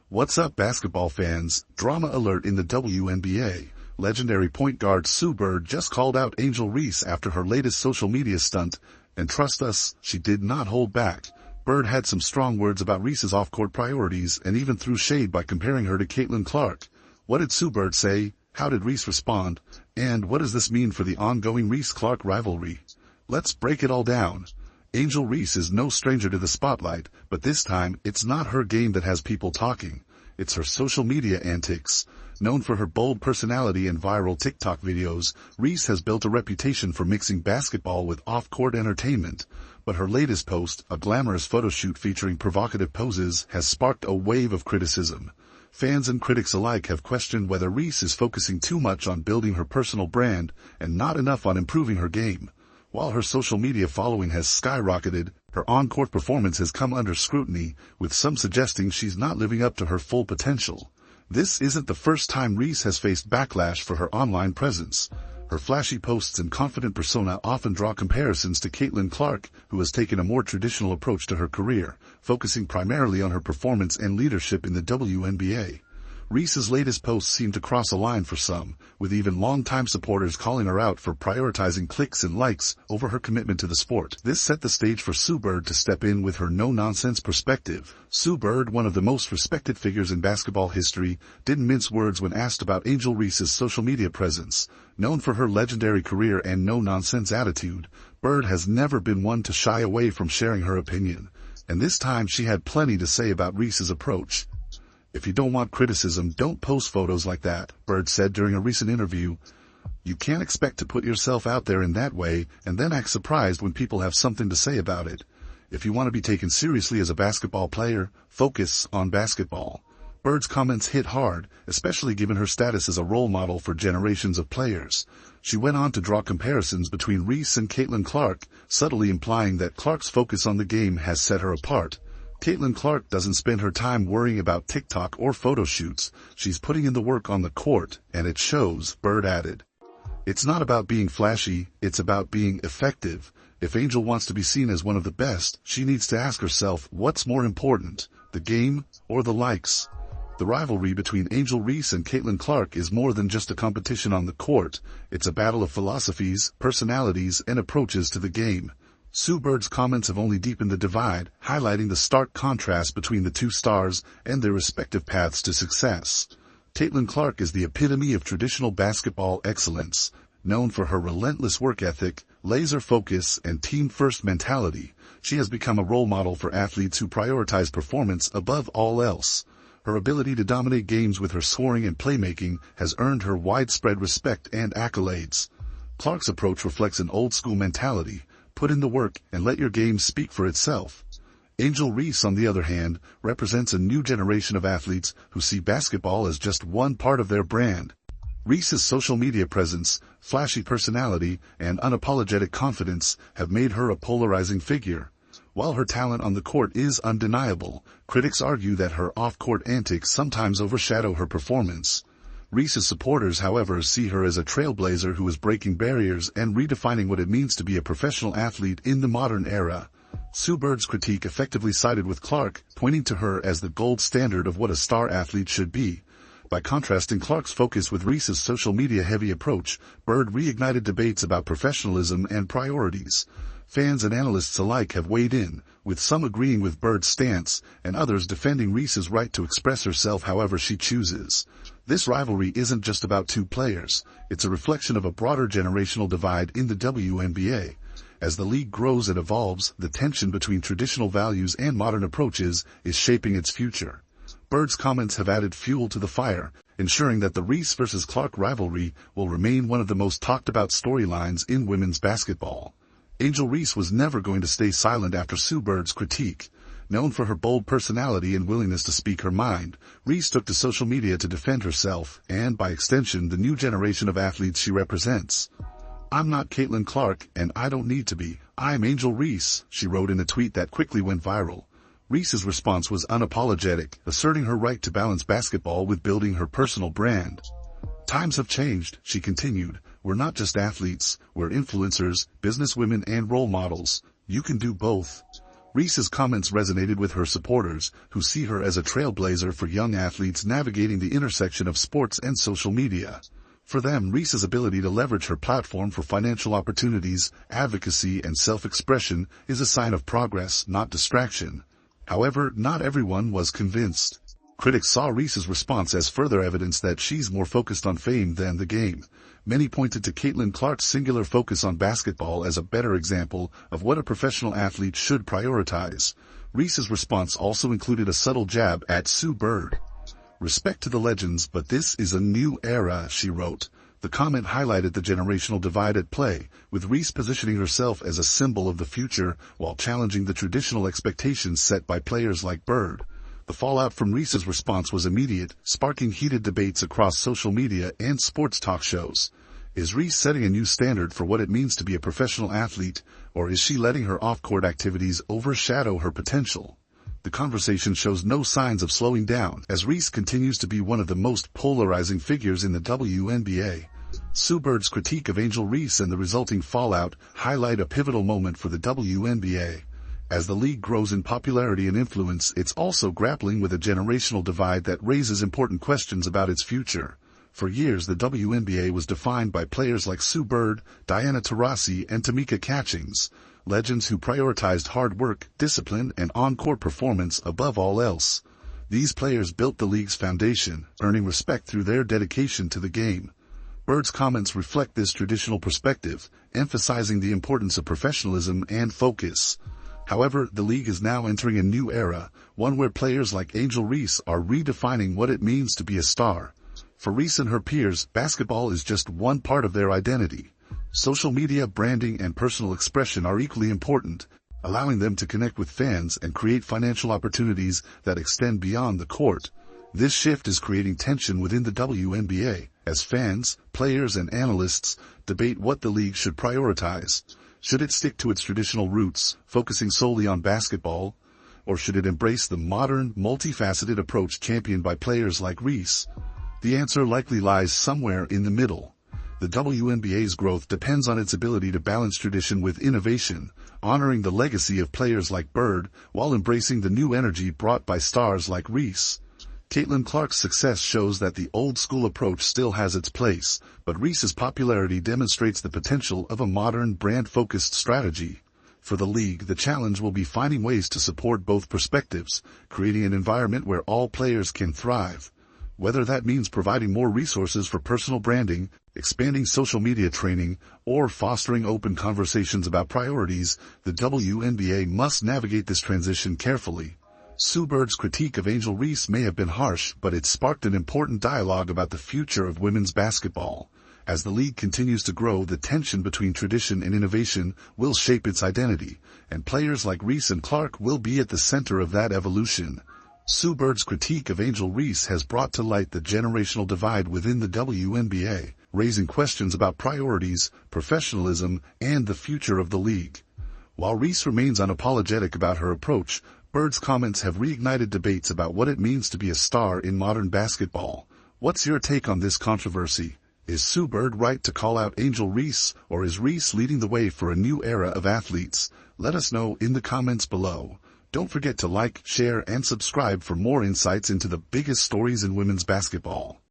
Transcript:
What's up, basketball fans? Drama alert in the WNBA. Legendary point guard Sue Bird just called out Angel Reese after her latest social media stunt, and trust us, she did not hold back. Bird had some strong words about Reese's off-court priorities and even threw shade by comparing her to Caitlin Clark. What did Sue Bird say? How did Reese respond? And what does this mean for the ongoing Reese-Clark rivalry? Let's break it all down. Angel Reese is no stranger to the spotlight, but this time, it's not her game that has people talking. It's her social media antics. Known for her bold personality and viral TikTok videos, Reese has built a reputation for mixing basketball with off-court entertainment. But her latest post, a glamorous photoshoot featuring provocative poses, has sparked a wave of criticism. Fans and critics alike have questioned whether Reese is focusing too much on building her personal brand and not enough on improving her game. While her social media following has skyrocketed, her on-court performance has come under scrutiny, with some suggesting she's not living up to her full potential. This isn't the first time Reese has faced backlash for her online presence. Her flashy posts and confident persona often draw comparisons to Caitlin Clark, who has taken a more traditional approach to her career, focusing primarily on her performance and leadership in the WNBA. Reese's latest posts seem to cross a line for some, with even longtime supporters calling her out for prioritizing clicks and likes over her commitment to the sport. This set the stage for Sue Bird to step in with her no-nonsense perspective. Sue Bird, one of the most respected figures in basketball history, didn't mince words when asked about Angel Reese's social media presence. Known for her legendary career and no-nonsense attitude, Bird has never been one to shy away from sharing her opinion. And this time she had plenty to say about Reese's approach. "If you don't want criticism, don't post photos like that," Bird said during a recent interview. "You can't expect to put yourself out there in that way and then act surprised when people have something to say about it. If you want to be taken seriously as a basketball player, focus on basketball." Bird's comments hit hard, especially given her status as a role model for generations of players. She went on to draw comparisons between Reese and Caitlin Clark, subtly implying that Clark's focus on the game has set her apart. Caitlin Clark doesn't spend her time worrying about TikTok or photo shoots. She's putting in the work on the court, and it shows, Bird added. "It's not about being flashy, it's about being effective. If Angel wants to be seen as one of the best, she needs to ask herself what's more important, the game or the likes." The rivalry between Angel Reese and Caitlin Clark is more than just a competition on the court. It's a battle of philosophies, personalities, and approaches to the game. Sue Bird's comments have only deepened the divide, highlighting the stark contrast between the two stars and their respective paths to success. Caitlin Clark is the epitome of traditional basketball excellence, known for her relentless work ethic, laser focus, and team-first mentality. She has become a role model for athletes who prioritize performance above all else. Her ability to dominate games with her scoring and playmaking has earned her widespread respect and accolades. Clark's approach reflects an old-school mentality: put in the work and let your game speak for itself. Angel Reese, on the other hand, represents a new generation of athletes who see basketball as just one part of their brand. Reese's social media presence, flashy personality, and unapologetic confidence have made her a polarizing figure. While her talent on the court is undeniable, critics argue that her off-court antics sometimes overshadow her performance. Reese's supporters, however, see her as a trailblazer who is breaking barriers and redefining what it means to be a professional athlete in the modern era. Sue Bird's critique effectively sided with Clark, pointing to her as the gold standard of what a star athlete should be. By contrasting Clark's focus with Reese's social media-heavy approach, Bird reignited debates about professionalism and priorities. Fans and analysts alike have weighed in, with some agreeing with Bird's stance and others defending Reese's right to express herself however she chooses. This rivalry isn't just about two players, it's a reflection of a broader generational divide in the WNBA. As the league grows and evolves, the tension between traditional values and modern approaches is shaping its future. Bird's comments have added fuel to the fire, ensuring that the Reese vs. Clark rivalry will remain one of the most talked about storylines in women's basketball. Angel Reese was never going to stay silent after Sue Bird's critique. Known for her bold personality and willingness to speak her mind, Reese took to social media to defend herself and, by extension, the new generation of athletes she represents. "I'm not Caitlin Clark, and I don't need to be. I'm Angel Reese," she wrote in a tweet that quickly went viral. Reese's response was unapologetic, asserting her right to balance basketball with building her personal brand. "Times have changed," she continued. "We're not just athletes, we're influencers, businesswomen, and role models. You can do both." Reese's comments resonated with her supporters, who see her as a trailblazer for young athletes navigating the intersection of sports and social media. For them, Reese's ability to leverage her platform for financial opportunities, advocacy, and self-expression is a sign of progress, not distraction. However, not everyone was convinced. Critics saw Reese's response as further evidence that she's more focused on fame than the game. Many pointed to Caitlin Clark's singular focus on basketball as a better example of what a professional athlete should prioritize. Reese's response also included a subtle jab at Sue Bird. "Respect to the legends, but this is a new era," she wrote. The comment highlighted the generational divide at play, with Reese positioning herself as a symbol of the future while challenging the traditional expectations set by players like Bird. The fallout from Reese's response was immediate, sparking heated debates across social media and sports talk shows. Is Reese setting a new standard for what it means to be a professional athlete, or is she letting her off-court activities overshadow her potential? The conversation shows no signs of slowing down, as Reese continues to be one of the most polarizing figures in the WNBA. Sue Bird's critique of Angel Reese and the resulting fallout highlight a pivotal moment for the WNBA. As the league grows in popularity and influence, it's also grappling with a generational divide that raises important questions about its future. For years, the WNBA was defined by players like Sue Bird, Diana Taurasi, and Tamika Catchings, legends who prioritized hard work, discipline, and on-court performance above all else. These players built the league's foundation, earning respect through their dedication to the game. Bird's comments reflect this traditional perspective, emphasizing the importance of professionalism and focus. However, the league is now entering a new era, one where players like Angel Reese are redefining what it means to be a star. For Reese and her peers, basketball is just one part of their identity. Social media, branding, and personal expression are equally important, allowing them to connect with fans and create financial opportunities that extend beyond the court. This shift is creating tension within the WNBA, as fans, players, and analysts debate what the league should prioritize. Should it stick to its traditional roots, focusing solely on basketball, or should it embrace the modern, multifaceted approach championed by players like Reese? The answer likely lies somewhere in the middle. The WNBA's growth depends on its ability to balance tradition with innovation, honoring the legacy of players like Bird while embracing the new energy brought by stars like Reese. Caitlin Clark's success shows that the old-school approach still has its place, but Reese's popularity demonstrates the potential of a modern, brand-focused strategy. For the league, the challenge will be finding ways to support both perspectives, creating an environment where all players can thrive. Whether that means providing more resources for personal branding, expanding social media training, or fostering open conversations about priorities, the WNBA must navigate this transition carefully. Sue Bird's critique of Angel Reese may have been harsh, but it sparked an important dialogue about the future of women's basketball. As the league continues to grow, the tension between tradition and innovation will shape its identity, and players like Reese and Clark will be at the center of that evolution. Sue Bird's critique of Angel Reese has brought to light the generational divide within the WNBA, raising questions about priorities, professionalism, and the future of the league. While Reese remains unapologetic about her approach, Bird's comments have reignited debates about what it means to be a star in modern basketball. What's your take on this controversy? Is Sue Bird right to call out Angel Reese, or is Reese leading the way for a new era of athletes? Let us know in the comments below. Don't forget to like, share, and subscribe for more insights into the biggest stories in women's basketball.